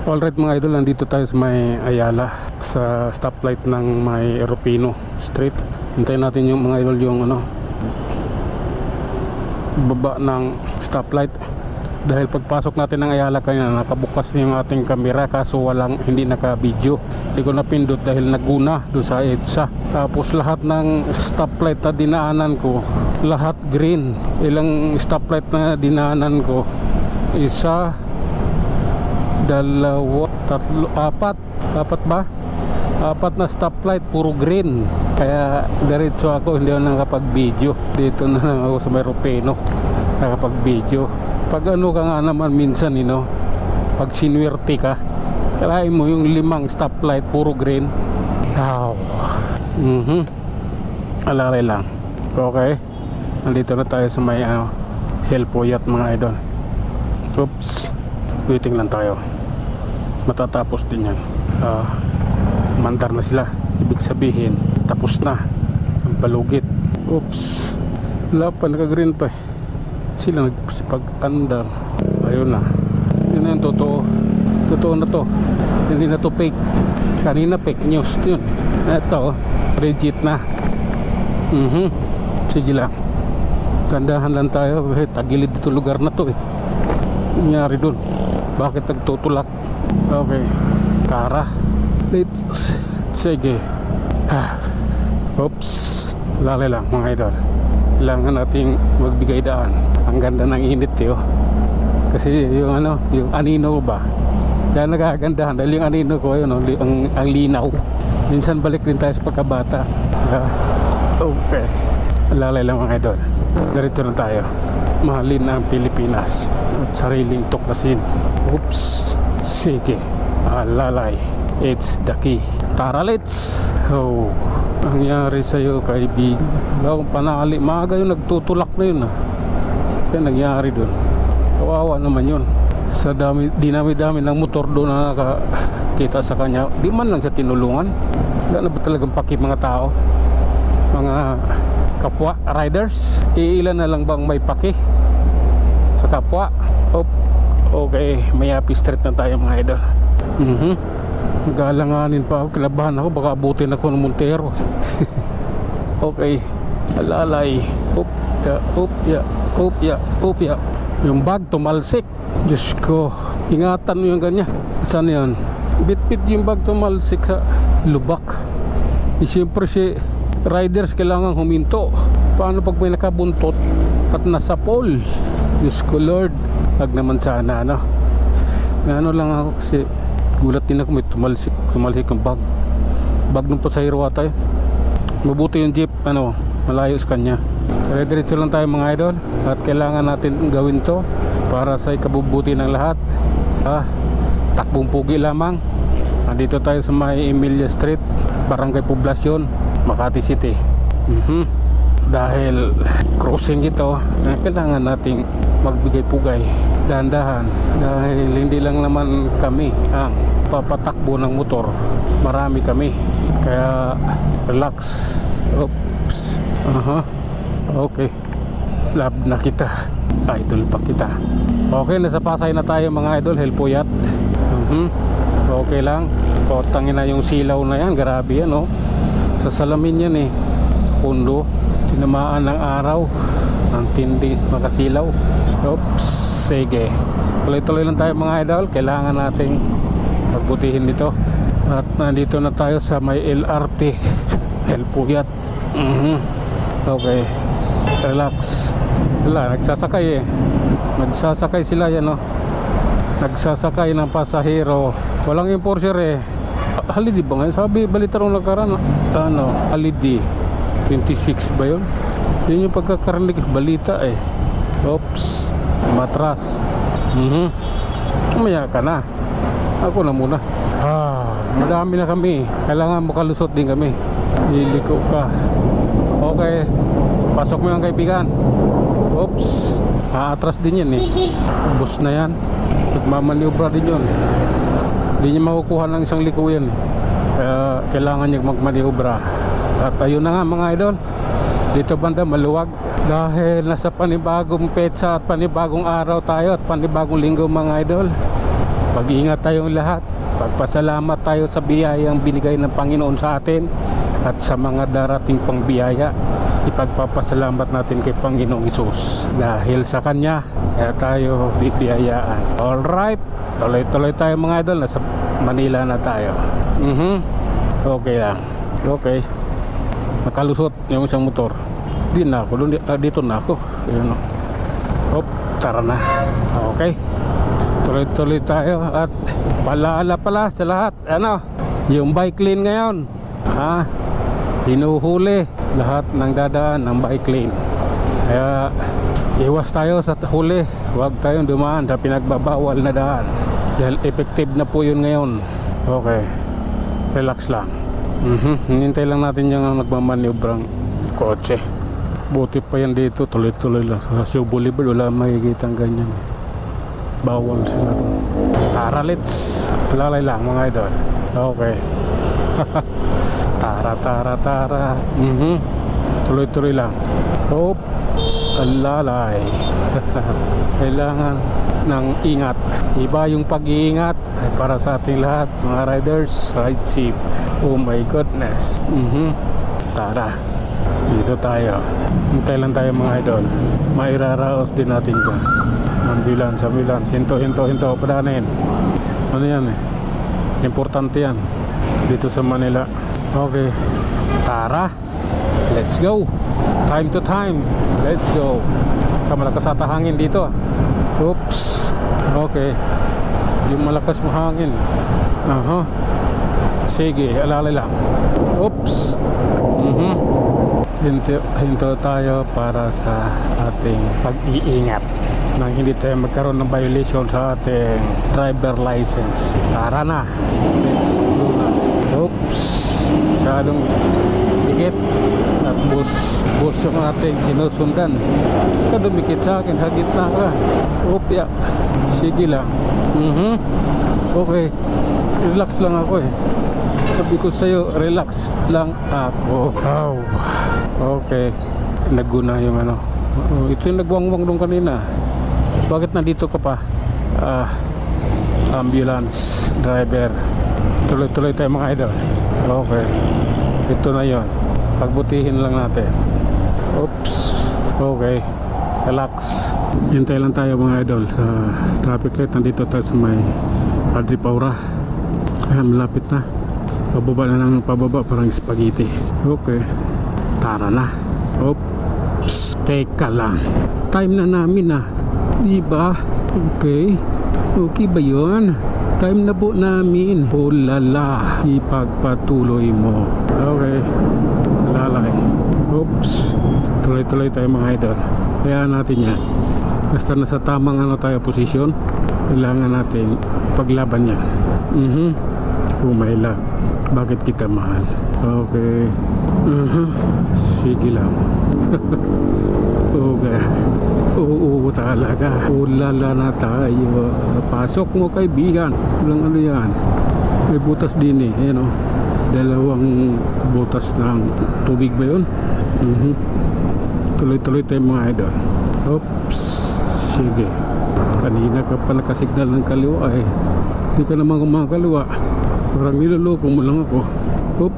Alright mga idol, nandito tayo sa may Ayala, sa stoplight ng may Eropino Street. Hintayin natin yung mga idol yung baba ng stoplight. Dahil pagpasok natin ng Ayala kanina, nakabukas yung ating kamera, kaso hindi naka-video. Hindi ko napindot dahil naguna doon sa EDSA. Tapos lahat ng stoplight na dinaanan ko, lahat green. Ilang stoplight na dinaanan ko? Isa, dalawa, tatlo, apat ba? Apat na stoplight, puro green. Kaya diretso ako, hindi ako nakapag-video. Dito na lang ako sa may Eropino nakapag-video. Pag ka nga naman minsan, pag sinwerte ka, kalahin mo yung 5 stoplight, puro green. Alalay lang. Okay, nandito na tayo sa may Helpoyat mga idol. Oops, waiting lang tayo. Matatapos din yan. Mandar na sila, ibig sabihin tapos na ang balugit. Oops, wala pa, naka-green pa eh. Sila nagpag-andar. Ayun na, yun na yung totoo na to, hindi na to fake. Kanina fake news yun, ito legit na. Sige lang, tandahan lang tayo. Tagilid dito lugar na to eh. Nangyari dun, bakit nagtutulak? Okay, tara, let's sige. Oops, lalay lang mga idol. Kailangan nating magbigay daan. Ang ganda ng init kasi yung yung anino ba, kaya nagagandahan dahil yung anino ko yun, ang linaw. Minsan balik din tayo sa pagkabata. Okay, lalay lang mga idol. Diretso na tayo. Mahalin ang Pilipinas at sariling tuklasin. Oops, sige, lalay, it's the key. Tara, let's. Nangyari sa'yo kaibigan, wala akong panali. Maaga yung nagtutulak na yun kaya nangyari dun. Kawawa naman yun. Sa dinami-dami ng motor doon na nakakita sa kanya, di man lang siya tinulungan. Wala na ba talagang paki mga tao, mga kapwa riders? Iilan na lang bang may paki sa kapwa? Okay, may happy street na tayo mga idol. Galanganin pa ako, kinabahan ako, baka abutin ako ng Montero. Okay, alalay. Upya. Yung bag tumalsik. Diyos ko, ingatan mo yung ganyan. Saan yan? Bit-bit yung bag tumalsik sa lubak. Siyempre si riders kailangan huminto. Paano pag may nakabuntot at nasa pole? Diyos ko Lord, wag naman sana lang ako kasi gulat din ako, may tumalsik ang bag ng pasahero tayo. Mabuti yung jeep, malayo sa kanya. Kaya diretso lang tayo mga idol, at kailangan natin gawin to para sa ikabubuti ng lahat. Takbong pugi lamang. Nandito tayo sa may Emilia Street, Barangay Poblacion, Makati City. Dahil crossing ito, kailangan nating magbigay pugay, dahan-dahan, dahil hindi lang naman kami ang papatakbo ng motor, marami kami, kaya relax. Oops. Okay, love na kita, idol pa kita. Okay, nasa Pasay na tayo mga idol, Helpoyat. Okay lang, tangin na yung silaw na yan, grabe yan sa salamin yan sa kondo, tinamaan ng araw, ang tindi makasilaw. Oops, sige, tuloy-tuloy lang tayo mga idol. Kailangan nating pagbutihin dito. At nandito na tayo sa may LRT Helpoyat. Okay, relax. Wala, nagsasakay sila yan nagsasakay ng pasahero, walang enforcer Holiday ba nga? Sabi, balita nung nagkaroon holiday 26 ba yun? Yun yung pagkakarinig balita Oops, matras. Umaya ka na, ako na muna. Madami na kami, kailangan makalusot din kami. Liliko ka. Okay, pasok mo yung kaibigan. Oops, atras din yan bus na yan, nagmamaniobra din yun. Hindi niya makukuha ng isang liko yan kaya kailangan niya magmaniobra. At ayun na nga mga idol, dito banda maluwag dahil nasa panibagong petsa at panibagong araw tayo at panibagong linggo mga idol. Mag-ingat tayong lahat. Pagpasalamat tayo sa biyayang binigay ng Panginoon sa atin at sa mga darating pang biyaya. Ipagpapasalamat natin kay Panginoong Hesus dahil sa Kanya kaya tayo bibiyayaan. Alright, tuloy-tuloy tayo mga idol. Nasa Manila na tayo. Okay lang. Okay. Nakalusot yung isang motor. Di na ako. Dito na ako. Yun, no? Hop, tara na. Okay. Tuloy-tuloy tayo. At palaala pala sa lahat. Ano? Yung bike lane ngayon. Hinuhuli lahat ng dadaan ng bike lane. Kaya iwas tayo sa huli. Huwag tayong dumaan sa pinagbabawal na daan. Dahil effective na po yun ngayon. Okay. Relax lang. Hinintay lang natin yung nagmamaneobrang kotse. Buti pa yan dito. Tuloy-tuloy lang. Sa Show Boulevard wala makikita ganyan. Bawal sila. Tara, let's. Lalay lang mga idol. Okay. Tara. Tuloy-tuloy lang. Hop. Alalay. Kailangan ng ingat. Iba yung pag-iingat ay para sa ating lahat mga riders. Ride safe. Oh my goodness. Tara. Dito tayo. Hintay lang tayo mga idol. Mairaraos din natin dyan. Ambulance. Hinto. Padanin. Ano yan eh? Importante yan. Dito sa Manila. Okay. Tara. Let's go. Time to time. Let's go. Malakas ata hangin dito. Oops. Okay. Yung malakas mo hangin. Sige, alalay lang. Oops. Hinto tayo para sa ating pag-iingat nang hindi tayo magkaroon ng violation sa ating driver license. Tara na. Let's go na. Oops. Masyadong dikit. At bus yung ating sinusundan. Ikaw dumikit sa akin. Sa gitna ka. Opya. Sige lang. Okay. Relax lang ako eh. Sabi ko sa'yo, relax lang ako. Wow. Okay. Naguna yung ano. Ito yung nagwangwang doon kanina. Bakit nandito ka pa? Ambulance driver. Tuloy-tuloy tayo mga idol. Okay. Ito na yon. Pagbutihin lang natin. Oops. Okay. Relax. Hintay lang tayo mga idol sa traffic light. Nandito tayo sa may Padre Paura. Malapit na. Pababa na ng pababa parang spaghetti. Okay. Tara na. Oops. Teka lang. Time na namin na. Diba? Okay. Okay ba yun? Time na po namin. Lala. Ipagpatuloy mo. Okay. Lalay. Oops. Tuloy-tuloy tayo mga idol. Kaya natin yan. Basta nasa tamang tayo posisyon. Kailangan natin paglaban yan. Oh my love. Bakit kita mahal? Okay. Sige lang. Okay. Oo talaga. Lala na tayo. Pasok mo kaibigan. Walang ano yan. May butas din eh. Ayan o. Dalawang butas ng tubig ba yun? Tuloy-tuloy tayo mga idol. Oops. Sige. Kanina ka pa nakasignal ng kaliwa eh. Hindi ka naman kumakaliwa. Parang niloloko mo lang ako. Oop.